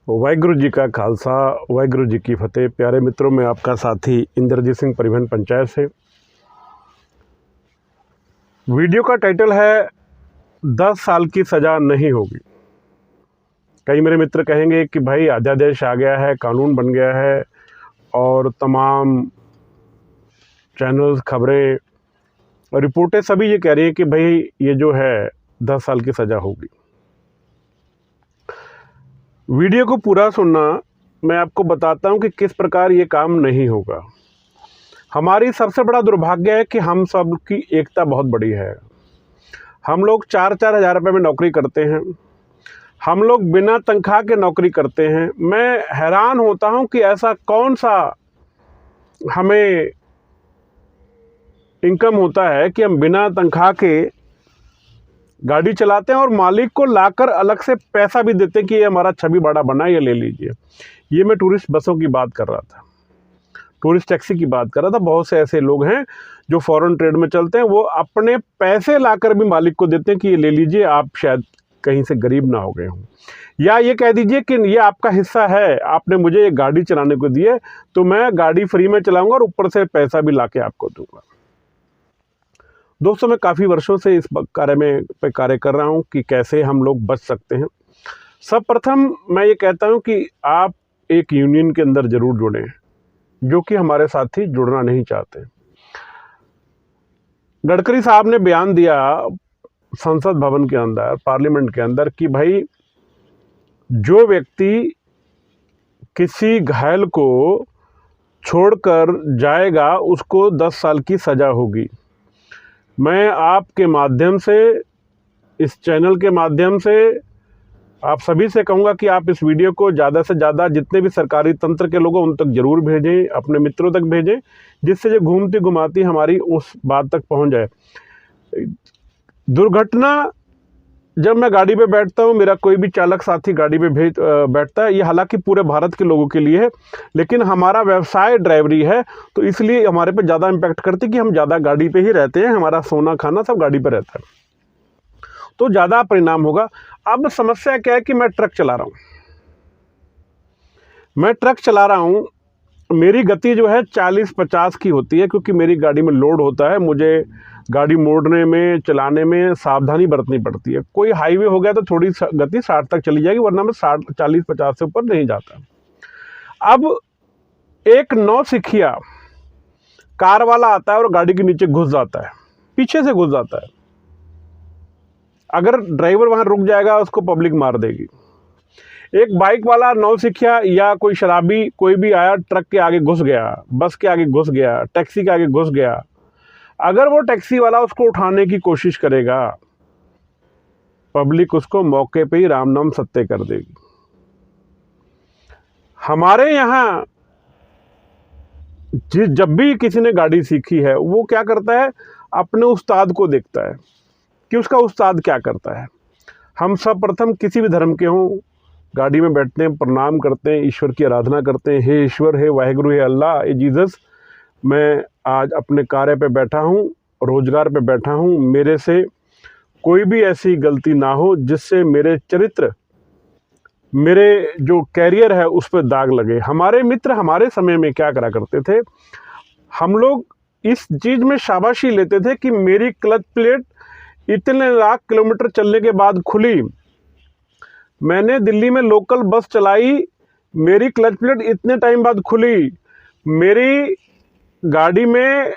वाहिगुरु जी का खालसा, वाहिगुरु जी की फतेह। प्यारे मित्रों, मैं आपका साथी इंद्रजीत सिंह परिवहन पंचायत से। वीडियो का टाइटल है 10 साल की सज़ा नहीं होगी। कई मेरे मित्र कहेंगे कि भाई अध्यादेश आ गया है, कानून बन गया है और तमाम चैनल्स, खबरें और रिपोर्टें सभी ये कह रही हैं कि भाई ये जो है 10 साल की सज़ा होगी। वीडियो को पूरा सुनना, मैं आपको बताता हूं कि किस प्रकार ये काम नहीं होगा। हमारी सबसे बड़ा दुर्भाग्य है कि हम सब की एकता बहुत बड़ी है। हम लोग 4-4 हज़ार रुपये में नौकरी करते हैं, हम लोग बिना तनख्वाह के नौकरी करते हैं। मैं हैरान होता हूं कि ऐसा कौन सा हमें इनकम होता है कि हम बिना तनख्वाह के गाड़ी चलाते हैं और मालिक को लाकर अलग से पैसा भी देते हैं कि ये हमारा छवि बड़ा बना, ये ले लीजिए। ये मैं टूरिस्ट बसों की बात कर रहा था, टूरिस्ट टैक्सी की बात कर रहा था। बहुत से ऐसे लोग हैं जो फॉरेन ट्रेड में चलते हैं, वो अपने पैसे लाकर भी मालिक को देते हैं कि ये ले लीजिए, आप शायद कहीं से गरीब ना हो गए हों, या ये कह दीजिए कि ये आपका हिस्सा है, आपने मुझे ये गाड़ी चलाने को दी है तो मैं गाड़ी फ्री में चलाऊंगा और ऊपर से पैसा भी ला के आपको दूंगा। दोस्तों, मैं काफ़ी वर्षों से इस कार्य कर रहा हूं कि कैसे हम लोग बच सकते हैं। सब प्रथम मैं ये कहता हूं कि आप एक यूनियन के अंदर ज़रूर जुड़ें, जो कि हमारे साथी जुड़ना नहीं चाहते। गडकरी साहब ने बयान दिया संसद भवन के अंदर, पार्लियामेंट के अंदर, कि भाई जो व्यक्ति किसी घायल को छोड़कर जाएगा उसको 10 साल की सज़ा होगी। मैं आपके माध्यम से, इस चैनल के माध्यम से आप सभी से कहूँगा कि आप इस वीडियो को ज़्यादा से ज़्यादा जितने भी सरकारी तंत्र के लोग हैं उन तक ज़रूर भेजें, अपने मित्रों तक भेजें, जिससे जो घूमती घुमाती हमारी उस बात तक पहुँच जाए। दुर्घटना, जब मैं गाड़ी पे बैठता हूँ, मेरा कोई भी चालक साथी गाड़ी पे बैठता है, ये हालांकि पूरे भारत के लोगों के लिए है, लेकिन हमारा व्यवसाय ड्राइवरी है तो इसलिए हमारे पे ज़्यादा इम्पैक्ट करती है कि हम ज़्यादा गाड़ी पे ही रहते हैं, हमारा सोना खाना सब गाड़ी पे रहता है, तो ज़्यादा परिणाम होगा। अब समस्या क्या है कि मैं ट्रक चला रहा हूँ, मेरी गति जो है 40-50 की होती है, क्योंकि मेरी गाड़ी में लोड होता है। मुझे गाड़ी मोड़ने में, चलाने में सावधानी बरतनी पड़ती है। कोई हाईवे हो गया तो थोड़ी गति 60 तक चली जाएगी, वरना मैं 40-50 से ऊपर नहीं जाता। अब एक नौसिखिया कार वाला आता है और गाड़ी के नीचे घुस जाता है, पीछे से घुस जाता है। अगर ड्राइवर वहां रुक जाएगा उसको पब्लिक मार देगी। एक बाइक वाला नौसिखिया या कोई शराबी कोई भी आया, ट्रक के आगे घुस गया, बस के आगे घुस गया, टैक्सी के आगे घुस गया, अगर वो टैक्सी वाला उसको उठाने की कोशिश करेगा, पब्लिक उसको मौके पे ही राम नाम सत्य कर देगी। हमारे यहाँ जब भी किसी ने गाड़ी सीखी है, वो क्या करता है, अपने उस्ताद को देखता है कि उसका उस्ताद क्या करता है। हम सब प्रथम किसी भी धर्म के हों, गाड़ी में बैठते हैं, प्रणाम करते हैं, ईश्वर की आराधना करते हैं, हे ईश्वर, हे वाहिगुरु, हे अल्लाह, हे जीसस, मैं आज अपने कार्य पे बैठा हूँ, रोजगार पे बैठा हूँ, मेरे से कोई भी ऐसी गलती ना हो जिससे मेरे चरित्र, मेरे जो कैरियर है उस पर दाग लगे। हमारे मित्र हमारे समय में क्या करा करते थे, हम लोग इस चीज़ में शाबाशी लेते थे कि मेरी क्लच प्लेट इतने लाख किलोमीटर चलने के बाद खुली, मैंने दिल्ली में लोकल बस चलाई, मेरी क्लच प्लेट इतने टाइम बाद खुली, मेरी गाड़ी में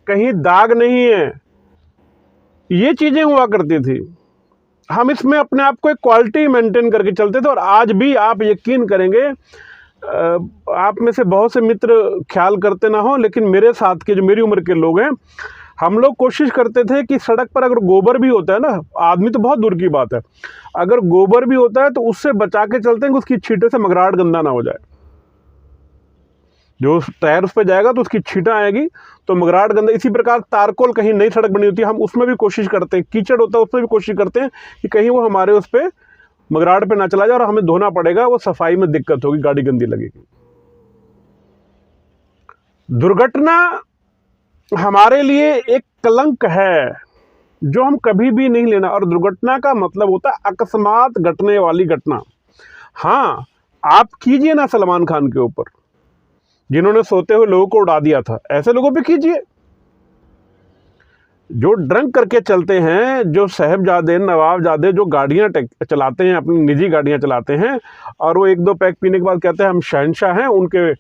कहीं दाग नहीं है, ये चीज़ें हुआ करती थी। हम इसमें अपने आप को एक क्वालिटी मेंटेन करके चलते थे। और आज भी आप यकीन करेंगे, आप में से बहुत से मित्र ख्याल करते ना हो, लेकिन मेरे साथ के जो मेरी उम्र के लोग हैं, हम लोग कोशिश करते थे कि सड़क पर अगर गोबर भी होता है ना, आदमी तो बहुत दूर की बात है, अगर गोबर भी होता है तो उससे बचा के चलते हैं कि उसकी छींटे से मगराहट गंदा ना हो जाए। जो टायर उस पर जाएगा तो उसकी छींटा आएगी तो मगराहट गंदा। इसी प्रकार तारकोल, कहीं नई सड़क बनी होती है, हम उसमें भी कोशिश करते हैं, कीचड़ होता है उसमें भी कोशिश करते हैं कि कहीं वो हमारे उस पर मगराहट पे ना चला जाए और हमें धोना पड़ेगा, वो सफाई में दिक्कत होगी, गाड़ी गंदी लगेगी। दुर्घटना हमारे लिए एक कलंक है जो हम कभी भी नहीं लेना। और दुर्घटना का मतलब होता है अकस्मात घटने वाली घटना। हाँ, आप कीजिए ना सलमान खान के ऊपर, जिन्होंने सोते हुए लोगों को उड़ा दिया था, ऐसे लोगों पे कीजिए। जो ड्रंक करके चलते हैं, जो साहबजादे नवाबजादे जो गाड़ियां चलाते हैं, अपनी निजी गाड़ियां चलाते हैं, और वो 1-2 पैक पीने के बाद कहते हैं हम शहंशाह हैं, उनके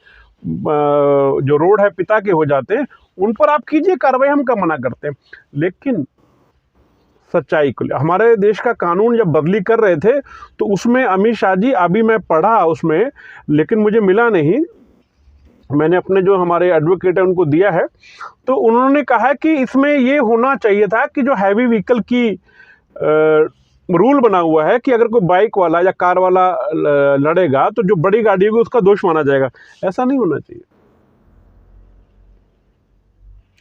जो रोड है पिता के हो जाते हैं, उन पर आप कीजिए कार्रवाई, हम कब मना करते हैं। लेकिन सच्चाई को हमारे देश का कानून जब बदली कर रहे थे तो उसमें अमित शाह जी, अभी मैं पढ़ा उसमें, लेकिन मुझे मिला नहीं, मैंने अपने जो हमारे एडवोकेट है उनको दिया है, तो उन्होंने कहा कि इसमें ये होना चाहिए था कि जो हैवी व्हीकल की रूल बना हुआ है कि अगर कोई बाइक वाला या कार वाला लड़ेगा तो जो बड़ी गाड़ी होगी उसका दोष माना जाएगा। ऐसा नहीं होना चाहिए।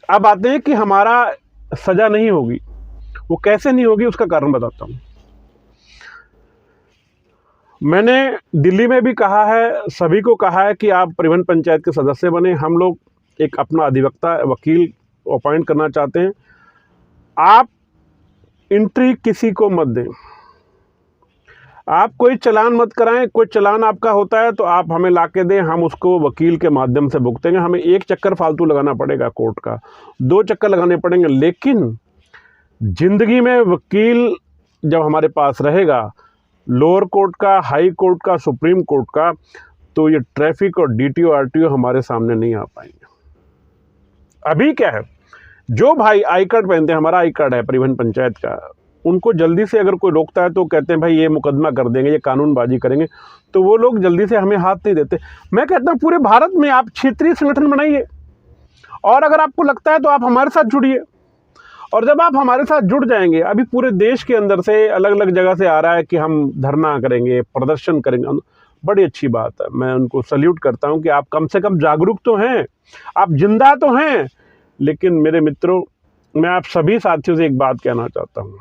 अब आते हैं कि हमारा सजा नहीं होगी, वो कैसे नहीं होगी उसका कारण बताता हूँ। मैंने दिल्ली में भी कहा है, सभी को कहा है कि आप परिवहन पंचायत के सदस्य बने। हम लोग एक अपना अधिवक्ता वकील अपॉइंट करना चाहते हैं। आप एंट्री किसी को मत दें, आप कोई चालान मत कराएं। कोई चालान आपका होता है तो आप हमें ला के दें, हम उसको वकील के माध्यम से भुगतेंगे। हमें 1 चक्कर फालतू लगाना पड़ेगा कोर्ट का, 2 चक्कर लगाने पड़ेंगे, लेकिन जिंदगी में वकील जब हमारे पास रहेगा, लोअर कोर्ट का, हाई कोर्ट का, सुप्रीम कोर्ट का, तो ये ट्रैफिक और डीटीओ आरटीओ हमारे सामने नहीं आ पाएंगे। अभी क्या है, जो भाई आई कार्ड पहनते हैं, हमारा आई कार्ड है परिवहन पंचायत का, उनको जल्दी से अगर कोई रोकता है तो कहते हैं भाई ये मुकदमा कर देंगे, ये कानूनबाजी करेंगे, तो वो लोग जल्दी से हमें हाथ नहीं देते। मैं कहता हूँ पूरे भारत में आप क्षेत्रीय संगठन बनाइए, और अगर आपको लगता है तो आप हमारे साथ जुड़िए। और जब आप हमारे साथ जुड़ जाएंगे, अभी पूरे देश के अंदर से अलग अलग जगह से आ रहा है कि हम धरना करेंगे, प्रदर्शन करेंगे, बड़ी अच्छी बात है, मैं उनको सल्यूट करता हूं कि आप कम से कम जागरूक तो हैं, आप जिंदा तो हैं। लेकिन मेरे मित्रों, मैं आप सभी साथियों से एक बात कहना चाहता हूं,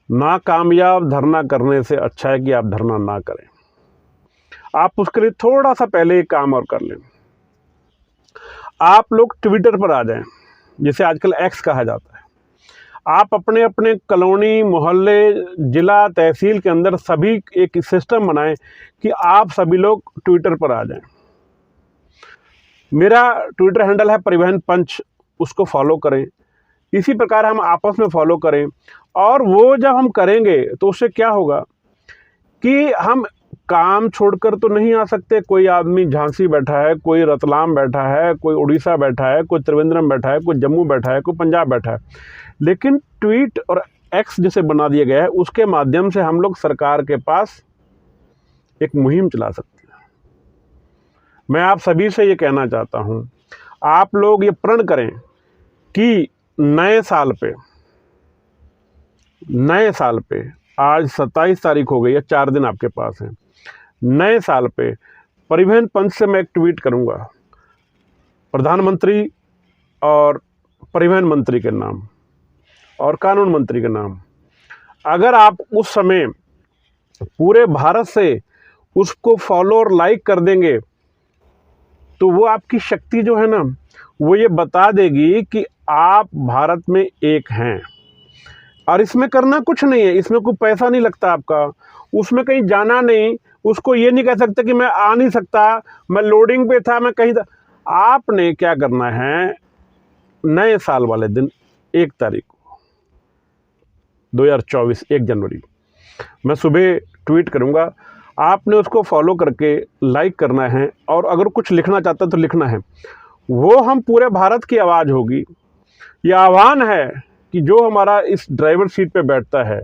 नाकामयाब धरना करने से अच्छा है कि आप धरना ना करें। आप उसके लिए थोड़ा सा पहले एक काम और कर लें, आप लोग ट्विटर पर आ जाएं, जिसे आजकल एक्स कहा जाता है। आप अपने अपने कॉलोनी, मोहल्ले, जिला, तहसील के अंदर सभी एक सिस्टम बनाएं कि आप सभी लोग ट्विटर पर आ जाएं। मेरा ट्विटर हैंडल है परिवहन पंच, उसको फॉलो करें। इसी प्रकार हम आपस में फॉलो करें, और वो जब हम करेंगे तो उससे क्या होगा कि हम काम छोड़कर तो नहीं आ सकते। कोई आदमी झांसी बैठा है, कोई रतलाम बैठा है, कोई उड़ीसा बैठा है, कोई त्रिवेंद्रम बैठा है, कोई जम्मू बैठा है, कोई पंजाब बैठा है, लेकिन ट्वीट और एक्स जिसे बना दिया गया है उसके माध्यम से हम लोग सरकार के पास एक मुहिम चला सकते हैं। मैं आप सभी से ये कहना चाहता हूँ, आप लोग ये प्रण करें कि नए साल पे आज 27 तारीख हो गई है, 4 दिन आपके पास हैं। नए साल पे परिवहन पंच से मैं एक ट्वीट करूंगा, प्रधानमंत्री और परिवहन मंत्री के नाम और कानून मंत्री के नाम। अगर आप उस समय पूरे भारत से उसको फॉलो और लाइक कर देंगे तो वो आपकी शक्ति जो है ना, वो ये बता देगी कि आप भारत में एक हैं। और इसमें करना कुछ नहीं है, इसमें कोई पैसा नहीं लगता आपका, उसमें कहीं जाना नहीं, उसको ये नहीं कह सकते कि मैं आ नहीं सकता, मैं लोडिंग पे था, मैं कहीं था। आपने क्या करना है, नए साल वाले दिन 1 तारीख को 2024 1 जनवरी मैं सुबह ट्वीट करूंगा, आपने उसको फॉलो करके लाइक करना है, और अगर कुछ लिखना चाहता है तो लिखना है। वो हम पूरे भारत की आवाज़ होगी। ये आह्वान है कि जो हमारा इस ड्राइवर सीट पे बैठता है,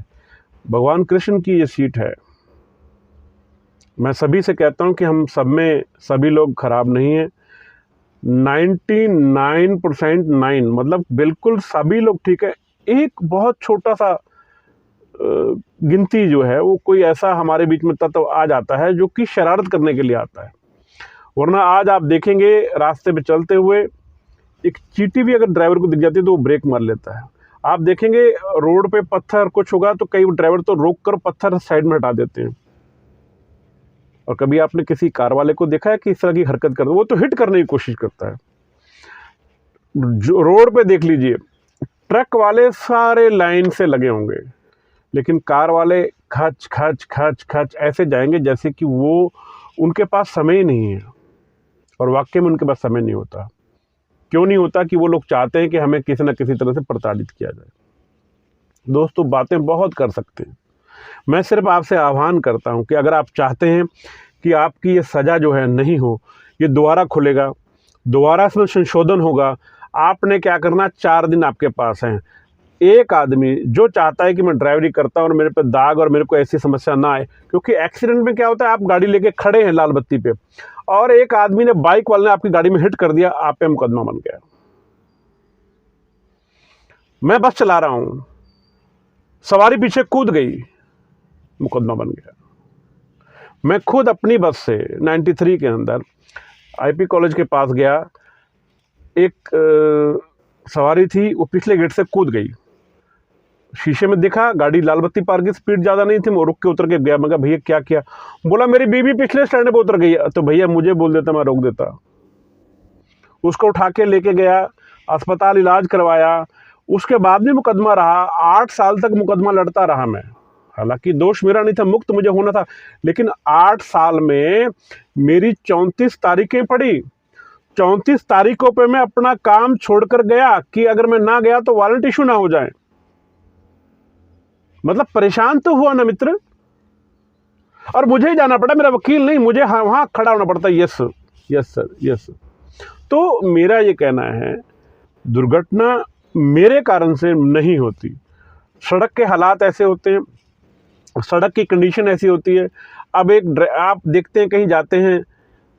भगवान कृष्ण की ये सीट है। मैं सभी से कहता हूं कि हम सब में सभी लोग खराब नहीं हैं। 99% 9 मतलब बिल्कुल सभी लोग ठीक है। एक बहुत छोटा सा गिनती जो है, वो कोई ऐसा हमारे बीच में तत्व आ जाता है जो कि शरारत करने के लिए आता है। वरना आज आप देखेंगे रास्ते पे चलते हुए एक चींटी भी अगर ड्राइवर को दिख जाती है तो वो ब्रेक मार लेता है। आप देखेंगे रोड पे पत्थर कुछ होगा तो कई ड्राइवर तो रोक कर पत्थर साइड में हटा देते हैं। और कभी आपने किसी कार वाले को देखा है कि इस तरह की हरकत करता है? वो तो हिट करने की कोशिश करता है। जो रोड पे देख लीजिए, ट्रक वाले सारे लाइन से लगे होंगे, लेकिन कार वाले खच खच खच खच ऐसे जाएंगे जैसे कि वो उनके पास समय ही नहीं है। और वाकई में उनके पास समय नहीं होता। क्यों नहीं होता? कि वो लोग चाहते हैं कि हमें किसी न किसी तरह से प्रताड़ित किया जाए। दोस्तों, बातें बहुत कर सकते हैं। मैं सिर्फ आपसे आह्वान करता हूं कि अगर आप चाहते हैं कि आपकी ये सज़ा जो है नहीं हो, ये दोबारा खुलेगा, दोबारा इसमें संशोधन होगा, आपने क्या करना, 4 दिन आपके पास हैं। एक आदमी जो चाहता है कि मैं ड्राइवरी करता हूं और मेरे पे दाग और मेरे को ऐसी समस्या ना आए, क्योंकि एक्सीडेंट में क्या होता है, आप गाड़ी लेके खड़े हैं लाल बत्ती पे और एक आदमी ने, बाइक वाले ने आपकी गाड़ी में हिट कर दिया, आप पे मुकदमा बन गया। मैं बस चला रहा हूं, सवारी पीछे कूद गई, मुकदमा बन गया। मैं खुद अपनी बस से 93 के अंदर आईपी कॉलेज के पास गया, एक सवारी थी, वो पिछले गेट से कूद गई। शीशे में देखा, गाड़ी लाल बत्ती पार की, स्पीड ज़्यादा नहीं थी, मैं रुक के उतर के गया। मैं कहा भैया क्या किया? बोला मेरी बीवी पिछले स्टैंड पे उतर गई। तो भैया मुझे बोल देता, मैं रोक देता। उसको उठा के लेके गया, अस्पताल इलाज करवाया, उसके बाद भी मुकदमा रहा। 8 साल तक मुकदमा लड़ता रहा मैं। हालांकि दोष मेरा नहीं था, मुक्त मुझे होना था, लेकिन 8 साल में मेरी 34 तारीखें पड़ी। 34 तारीखों पे मैं अपना काम छोड़कर गया कि अगर मैं ना गया तो वारंट इशू ना हो जाए। मतलब परेशान तो हुआ ना मित्र, और मुझे ही जाना पड़ा, मेरा वकील नहीं, मुझे वहां खड़ा होना पड़ता। Yes yes sir, yes. तो मेरा ये कहना है, दुर्घटना मेरे कारण से नहीं होती, सड़क के हालात ऐसे होते हैं, सड़क की कंडीशन ऐसी होती है। अब आप देखते हैं, कहीं जाते हैं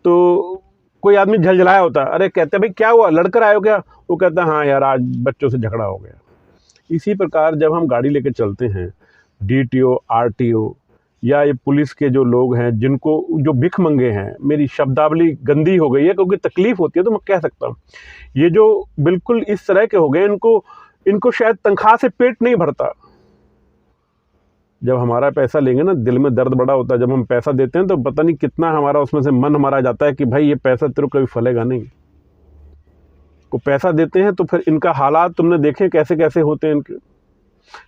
तो कोई आदमी झलझलाया होता है, अरे कहते हैं भाई क्या हुआ, लड़कर आए हो क्या? वो कहता है हाँ यार, आज बच्चों से झगड़ा हो गया। इसी प्रकार जब हम गाड़ी लेके चलते हैं, डीटीओ, आरटीओ या ये पुलिस के जो लोग हैं, जिनको जो भिख मंगे हैं, मेरी शब्दावली गंदी हो गई है क्योंकि तकलीफ होती है तो मैं कह सकता हूँ, ये जो बिल्कुल इस तरह के हो गए, इनको शायद तनख्वाह से पेट नहीं भरता। जब हमारा पैसा लेंगे ना, दिल में दर्द बड़ा होता है। जब हम पैसा देते हैं तो पता नहीं कितना हमारा उसमें से मन हमारा जाता है कि भाई ये पैसा तेरे को कभी फलेगा नहीं। को पैसा देते हैं तो फिर इनका हालात तुमने देखे कैसे कैसे होते हैं इनके।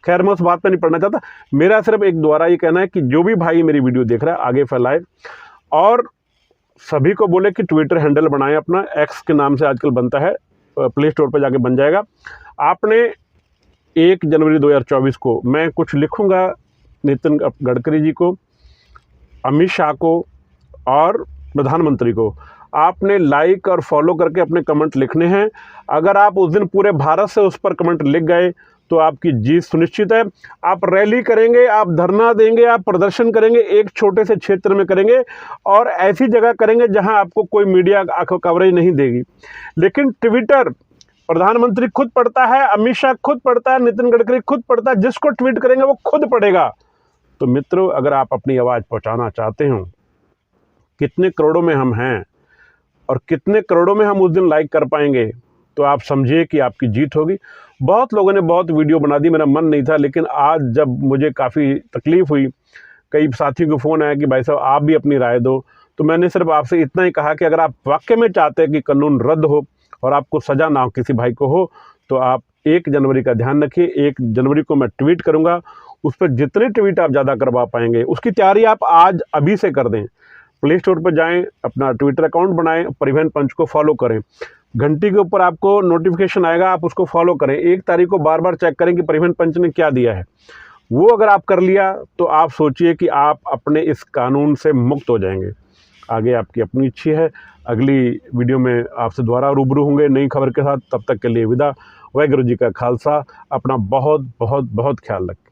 खैर, मैं उस बात पर नहीं पढ़ना चाहता। मेरा सिर्फ एक द्वारा ये कहना है कि जो भी भाई मेरी वीडियो देख रहा है आगे फैलाए, और सभी को बोले कि ट्विटर हैंडल बनाएं अपना, एक्स के नाम से आजकल बनता है, प्ले स्टोर पर जाके बन जाएगा। आपने 1 जनवरी 2024 को मैं कुछ लिखूंगा नितिन गडकरी जी को, अमित शाह को और प्रधानमंत्री को। आपने लाइक और फॉलो करके अपने कमेंट लिखने हैं। अगर आप उस दिन पूरे भारत से उस पर कमेंट लिख गए तो आपकी जीत सुनिश्चित है। आप रैली करेंगे, आप धरना देंगे, आप प्रदर्शन करेंगे, एक छोटे से क्षेत्र में करेंगे और ऐसी जगह करेंगे जहां आपको कोई मीडिया कवरेज नहीं देगी। लेकिन ट्विटर प्रधानमंत्री खुद पढ़ता है, अमित शाह खुद पढ़ता है, नितिन गडकरी खुद पढ़ता है। जिसको ट्वीट करेंगे वो खुद पढ़ेगा। तो मित्रों, अगर आप अपनी आवाज़ पहुंचाना चाहते हो, कितने करोड़ों में हम हैं और कितने करोड़ों में हम उस दिन लाइक कर पाएंगे, तो आप समझिए कि आपकी जीत होगी। बहुत लोगों ने बहुत वीडियो बना दी, मेरा मन नहीं था, लेकिन आज जब मुझे काफ़ी तकलीफ़ हुई, कई साथियों को फ़ोन आया कि भाई साहब आप भी अपनी राय दो, तो मैंने सिर्फ आपसे इतना ही कहा कि अगर आप वाकई में चाहते हैं कि कानून रद्द हो और आपको सज़ा ना हो, किसी भाई को हो, तो आप 1 जनवरी का ध्यान रखिए। 1 जनवरी को मैं ट्वीट करूँगा, उस पर जितने ट्वीट आप ज़्यादा करवा पाएंगे उसकी तैयारी आप आज अभी से कर दें। प्ले स्टोर पर जाएं, अपना ट्विटर अकाउंट बनाएं, परिवहन पंच को फॉलो करें, घंटी के ऊपर आपको नोटिफिकेशन आएगा, आप उसको फॉलो करें। 1 तारीख को बार बार चेक करें कि परिवहन पंच ने क्या दिया है। वो अगर आप कर लिया तो आप सोचिए कि आप अपने इस कानून से मुक्त हो जाएंगे। आगे आपकी अपनी इच्छा है। अगली वीडियो में आपसे दोबारा रूबरू होंगे नई खबर के साथ। तब तक के लिए विदा। वाहेगुरू जी का खालसा। अपना बहुत बहुत बहुत ख्याल रखें।